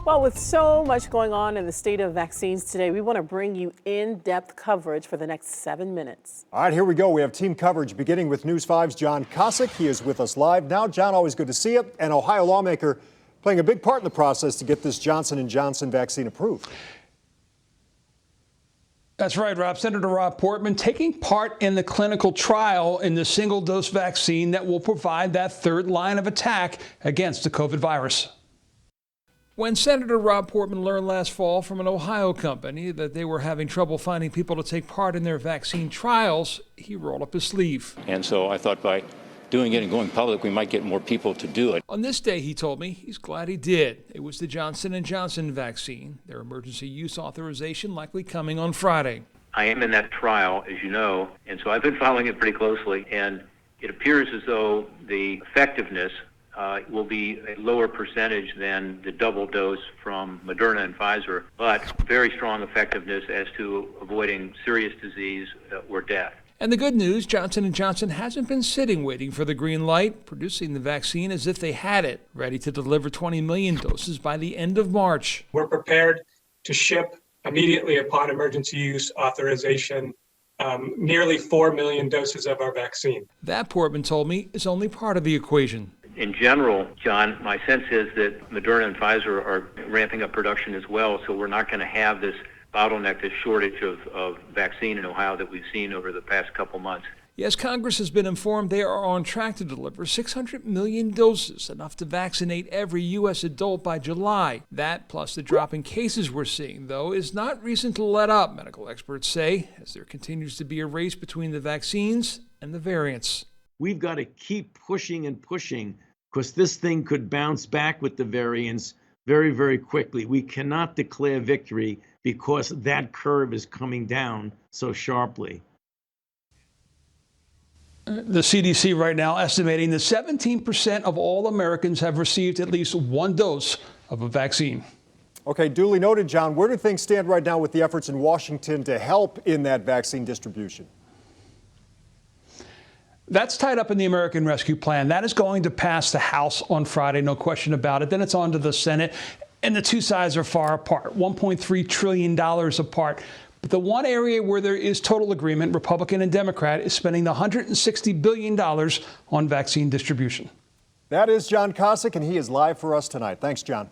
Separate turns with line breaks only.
Well, with so much going on in the state of vaccines today, we want to bring you in-depth coverage for the next 7 minutes.
All right, here we go. We have team coverage beginning with News 5's John Kosick. He is with us live now. John, always good to see you. An Ohio lawmaker playing a big part in the process to get this Johnson & Johnson vaccine approved.
That's right, Rob. Senator Rob Portman taking part in the clinical trial in the single-dose vaccine that will provide that third line of attack against the COVID virus. When Senator Rob Portman learned last fall from an Ohio company that they were having trouble finding people to take part in their vaccine trials, he rolled up his sleeve.
And so I thought by doing it and going public, we might get more people to do it.
On this day, he told me, he's glad he did. It was the Johnson & Johnson vaccine, their emergency use authorization likely coming on Friday.
I am in that trial, as you know, and so I've been following it pretty closely, and it appears as though the effectiveness will be a lower percentage than the double dose from Moderna and Pfizer, but very strong effectiveness as to avoiding serious disease or death.
And the good news, Johnson & Johnson hasn't been sitting waiting for the green light, producing the vaccine as if they had it, ready to deliver 20 million doses by the end of March.
We're prepared to ship immediately upon emergency use authorization nearly 4 million doses of our vaccine.
That, Portman told me, is only part of the equation.
In general, John, my sense is that Moderna and Pfizer are ramping up production as well, so we're not going to have this bottleneck, this shortage of vaccine in Ohio that we've seen over the past couple months.
Yes, Congress has been informed they are on track to deliver 600 million doses, enough to vaccinate every U.S. adult by July. That, plus the drop in cases we're seeing, though, is not reason to let up, medical experts say, as there continues to be a race between the vaccines and the variants.
We've got to keep pushing and pushing because this thing could bounce back with the variants very, very quickly. We cannot declare victory because that curve is coming down so sharply.
The CDC right now estimating that 17% of all Americans have received at least one dose of a vaccine.
Okay, duly noted, John. Where do things stand right now with the efforts in Washington to help in that vaccine distribution?
That's tied up in the American Rescue Plan. That is going to pass the House on Friday, no question about it. Then it's on to the Senate, and the two sides are far apart, $1.3 trillion apart. But the one area where there is total agreement, Republican and Democrat, is spending the $160 billion on vaccine distribution.
That is John Kosick, and he is live for us tonight. Thanks, John.